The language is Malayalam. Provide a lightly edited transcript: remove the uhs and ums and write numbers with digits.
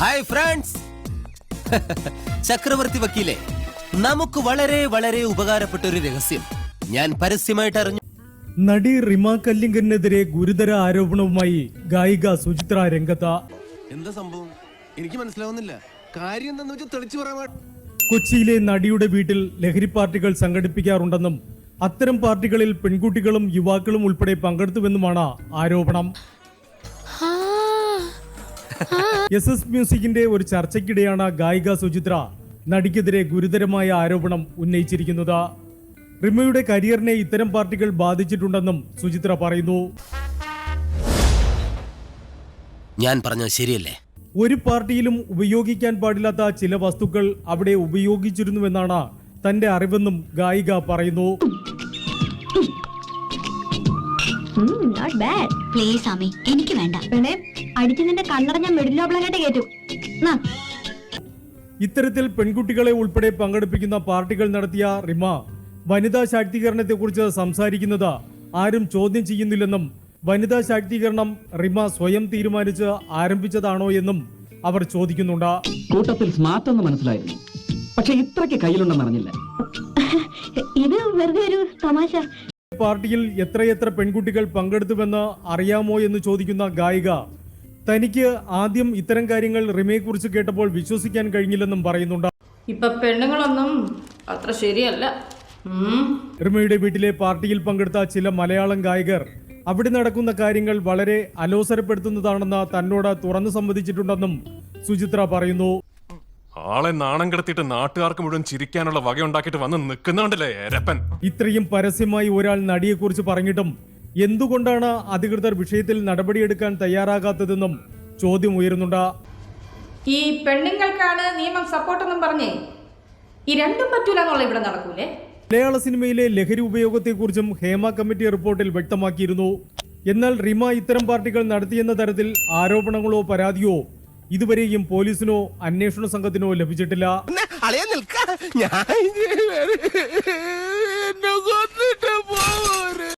Hi friends. ചക്രവർത്തി വക്കീലെ, നമുക്ക് വളരെ വളരെ ഉപകാരപ്പെട്ട ഒരു രഹസ്യം ഞാൻ പരസ്യമായിട്ട് അറിഞ്ഞു. നടി റിമ കല്ലിങ്കലിനെതിരെ ഗുരുതര ആരോപണവുമായി ഗായിക സുചിത്ര രംഗത്ത്. എന്താ സംഭവം? എനിക്ക് മനസ്സിലാവുന്നില്ല. കാര്യം എന്താന്ന് വെച്ചാൽ തെളിച്ചു പറയാൻ. കൊച്ചിയിലെ നടിയുടെ വീട്ടിൽ ലഹരി പാർട്ടികൾ സംഘടിപ്പിക്കാറുണ്ടെന്നും അത്തരം പാർട്ടികളിൽ പെൺകുട്ടികളും യുവാക്കളും ഉൾപ്പെടെ പങ്കെടുത്തുവെന്നുമാണ് ആരോപണം. SS മ്യൂസിക്കിന്റെ ഒരു ചർച്ചയ്ക്കിടെയാണ് ഗായിക സുചിത്ര നടിക്കെതിരെ ഗുരുതരമായ ആരോപണം ഉന്നയിച്ചിരിക്കുന്നത്. റിമയുടെ കരിയറിനെ ഇത്തരം പാർട്ടികൾ ബാധിച്ചിട്ടുണ്ടെന്നും സുചിത്ര പറയുന്നു. ഞാൻ പറഞ്ഞത് ശരിയല്ലേ? ഒരു പാർട്ടിയിലും ഉപയോഗിക്കാൻ പാടില്ലാത്ത ചില വസ്തുക്കൾ അവിടെ ഉപയോഗിച്ചിരുന്നുവെന്നാണ് തന്റെ അറിവെന്നും ഗായിക പറയുന്നു. എനിക്ക് വേണ്ട അടിച്ചതിന്റെ കണ്ണട ഞാൻ മെഡിലോബ്ലായിട്ട് കേട്ടു. ഇത്തരത്തിൽ പെൺകുട്ടികളെ ഉൾപ്പെടെ പങ്കെടുപ്പിക്കുന്ന പാർട്ടികൾ നടത്തിയ റിമ വനിതാ ശാക്തീകരണത്തെക്കുറിച്ച് സംസാരിക്കുന്നത് ആരും ചോദ്യം ചെയ്യുന്നില്ലെന്നും വനിതാ ശാക്തീകരണം റിമ സ്വയം തീരുമാനിച്ച് ആരംഭിച്ചതാണോ എന്നും അവർ ചോദിക്കുന്നുണ്ട്. കൂട്ടത്തിൽ സ്മാർട്ട് എന്ന് മനസ്സിലായിരുന്നു, പക്ഷെ ഇത്രയ്ക്ക് കയ്യിലുണ്ടെന്ന് അറിഞ്ഞില്ല. ഇത് വെറുതെ ഒരു തമാശ. പാർട്ടിയിൽ എത്രയെത്ര പെൺകുട്ടികൾ പങ്കെടുത്തുവെന്ന് അറിയാമോ എന്ന് ചോദിക്കുന്ന ഗായിക തനിക്ക് ആദ്യം ഇത്തരം കാര്യങ്ങൾ റിമയെ കുറിച്ച് കേട്ടപ്പോൾ വിശ്വസിക്കാൻ കഴിഞ്ഞില്ലെന്നും പറയുന്നുണ്ട്. ഇപ്പൊ പെണ്ണുങ്ങളൊന്നും അത്ര ശരിയല്ല. റിമയുടെ വീട്ടിലെ പാർട്ടിയിൽ പങ്കെടുത്ത ചില മലയാളം ഗായകർ അവിടെ നടക്കുന്ന കാര്യങ്ങൾ വളരെ അലോസരപ്പെടുത്തുന്നതാണെന്ന് തന്നോട് തുറന്നു സമ്മതിച്ചിട്ടുണ്ടെന്നും സുചിത്ര പറയുന്നു. ആളെ നാണം കെടുത്തിട്ട് നാട്ടുകാർക്ക് മുഴുവൻ ചിരിക്കാനുള്ള വകയുണ്ടാക്കിയിട്ട് വന്ന് നിൽക്കുന്നുണ്ടല്ലേ എരപ്പൻ. ഇത്രയും പരസ്യമായി ഒരാൾ നടിയെക്കുറിച്ച് പറഞ്ഞിട്ടും എന്തുകൊണ്ടാണ് അധികൃതർ വിഷയത്തിൽ നടപടിയെടുക്കാൻ തയ്യാറാകാത്തതെന്നും ചോദ്യം ഉയരുന്നുണ്ട്. ഈ പെണ്ണുങ്ങൾക്കാണ് നിയമം സപ്പോർട്ടെന്നും പറഞ്ഞേ ഈ രണ്ടും പറ്റൂല എന്നുള്ള ഇവിടെ നടക്കൂലേ? മലയാള സിനിമയിലെ ലഹരി ഉപയോഗത്തെക്കുറിച്ചും ഹേമ കമ്മിറ്റി റിപ്പോർട്ടിൽ വ്യക്തമാക്കിയിരുന്നു. എന്നാൽ റിമ ഇത്തരം പാർട്ടികൾ നടത്തിയെന്ന തരത്തിൽ ആരോപണങ്ങളോ പരാതിയോ ഇതുവരെയും പോലീസിനോ അന്വേഷണ സംഘത്തിനോ ലഭിച്ചിട്ടില്ല. ഞാൻ